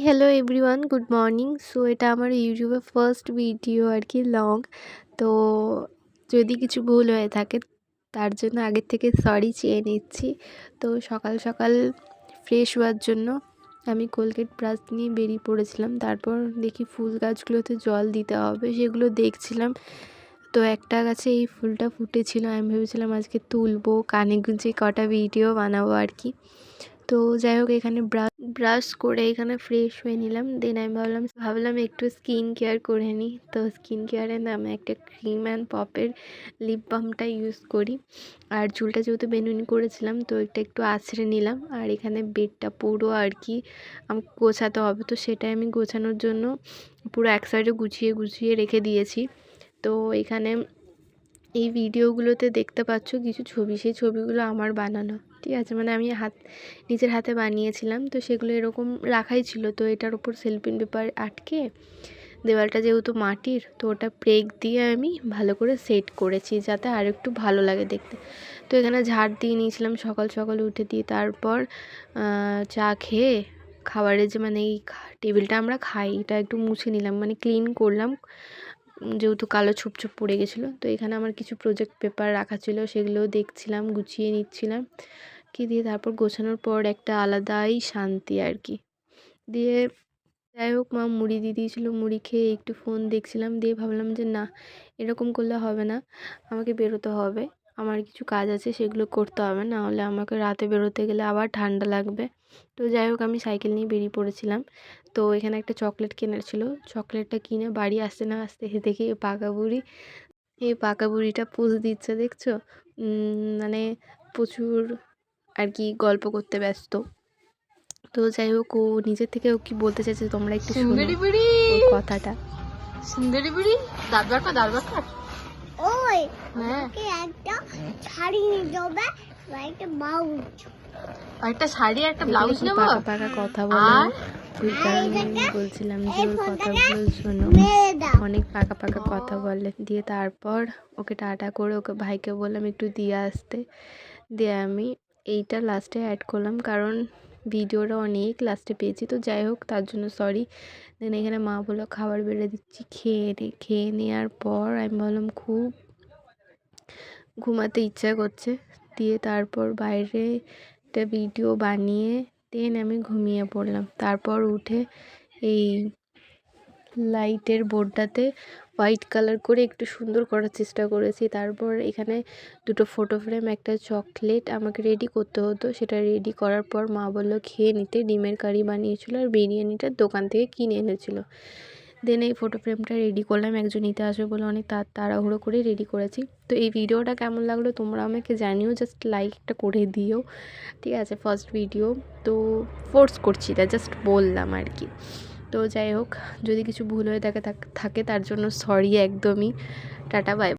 Hello everyone, good morning. So এটা আমার ইউটিউবে ফার্স্ট ভিডিও আর কি, লং। তো যদি কিছু ভুল হয়ে থাকে তার জন্য আগের থেকে সরি চেয়ে নিচ্ছি। তো সকাল সকাল ফ্রেশ হওয়ার জন্য আমি কোলগেট ব্রাশ নিয়ে বেরিয়ে পড়েছিলাম। তারপর দেখি ফুল গাছগুলোতে জল দিতে হবে, সেগুলো দেখছিলাম। তো একটা গাছে এই ফুলটা ফুটেছিল, আমি ভেবেছিলাম আজকে তুলবো, কানে গুঁজে কটা ভিডিও বানাবো আর কি। তো যাই হোক, এখানে ব্রাশ করে এখানে ফ্রেশ হয়ে নিলাম। দেন আমি ভাবলাম একটু স্কিন কেয়ার করে নিই। তো স্কিন কেয়ারের নামে একটা ক্রিম অ্যান্ড পপের লিপ বামটা ইউজ করি। আর চুলটা যেহেতু বেনুনি করেছিলাম, তো এটা একটু আঁচড়ে নিলাম। আর এখানে বেডটা পুরো আর কি আমাকে গোছাতে হবে, তো সেটাই আমি গোছানোর জন্য পুরো এক সাইডে গুছিয়ে গুছিয়ে রেখে দিয়েছি। তো এখানে এই ভিডিওগুলোতে দেখতে পাচ্ছ কিছু ছবি, সেই ছবিগুলো আমার বানানো, ঠিক আছে? মানে আমি নিজের হাতে বানিয়েছিলাম। তো সেগুলো এরকম রাখাই ছিল। তো এটার উপর সেলফিন পেপার আটকে, দেওয়ালটা যেহেতু মাটির, তো ওটা প্রেগ দিয়ে আমি ভালো করে সেট করেছি যাতে আর একটু ভালো লাগে দেখতে। তো এখানে ঝাড় দিয়ে নিয়েছিলাম সকাল সকাল উঠে দিয়ে। তারপর চা খেয়ে খাবারের যে মানে এই টেবিলটা আমরা খাই, এটা একটু মুছে নিলাম, মানে ক্লিন করলাম, যেহেতু কালো ছোপ ছোপ পড়ে গেছিলো। তো এখানে আমার কিছু প্রজেক্ট পেপার রাখা ছিল, সেগুলোও দেখছিলাম, গুছিয়ে নিচ্ছিলাম কি দিয়ে। তারপর গোছানোর পর একটা আলাদাই শান্তি আর কি। দিয়ে যাই হোক, মা মুড়ি দিয়ে দিয়েছিলো, মুড়ি খেয়ে একটু ফোন দেখছিলাম। দিয়ে ভাবলাম যে না, এরকম করলে হবে না, আমাকে বেরোতে হবে, আমার কিছু কাজ আছে, সেগুলো করতে হবে, না হলে আমাকে রাতে বেরোতে গেলে আবার ঠান্ডা লাগবে। তো যাই হোক, আমি সাইকেল নিয়ে বেরিয়ে পড়েছিলাম। তো এখানে একটা চকলেট কেনার ছিল, চকলেটটা কিনে বাড়ি আসতে না আসতে দেখি এই পাকা বুড়িটা পোজ দিচ্ছে, দেখছো? মানে প্রচুর আর কি গল্প করতে ব্যস্ত। তো যাই হোক, ও নিজের থেকে ও কি বলতে চাইছে তোমরা একটু শোনো ওর কথাটা। সুন্দরী বুড়ি দাঁত বার কর। ওই হ্যাঁ, একটা শাড়ি নিতে হবে, একটা ব্লাউজ, একটা শাড়ি একটা ব্লাউজ নেবো। পাকা পাকা কথা বলে, আর ওই কারণে আমি বলছিলাম যে ওর কথাগুলো শোনো, অনেক পাকা পাকা কথা বলে। দিয়ে তারপর ওকে টাটা করে ওকে ভাইকে বললাম একটু দিয়ে আসতে। দিয়ে আমি এইটা লাস্টে অ্যাড করলাম, কারণ ভিডিওটা অনেক লাস্টে পেয়েছি। তো যাই হোক, তার জন্য সরি। দেন এখানে মা বললো খাবার বেড়ে দিচ্ছি, খেয়ে নেওয়ার পর আমি বললাম খুব ঘুমাতে ইচ্ছা করছে। দিয়ে তারপর বাইরে একটা ভিডিও বানিয়ে দেন আমি ঘুমিয়ে পড়লাম। তারপর উঠে এই লাইটের বোর্ডটাতে হোয়াইট কালার করে একটু সুন্দর করার চেষ্টা করেছি। তারপর এখানে দুটো ফটো ফ্রেম, একটা চকলেট আমাকে রেডি করতে হতো, সেটা রেডি করার পর মা বললো খেয়ে নিতে। ডিমের কারি বানিয়েছিল আর বিরিয়ানিটা দোকান থেকে কিনে এনেছিল। দেন এই ফটো ফ্রেমটা রেডি করলাম, একজন নিতে আসবে বলে অনেক তাড়াহুড়ো করে রেডি করেছি। তো এই ভিডিওটা কেমন লাগলো তোমরা আমাকে জানিও, জাস্ট লাইক একটা করে দিও, ঠিক আছে? ফার্স্ট ভিডিও তো ফোর্স করছি না, জাস্ট বললাম আর কি। তো যাই হোক, যদি কিছু ভুল হয়ে থাকে তার জন্য সরি একদমই। Tata, by.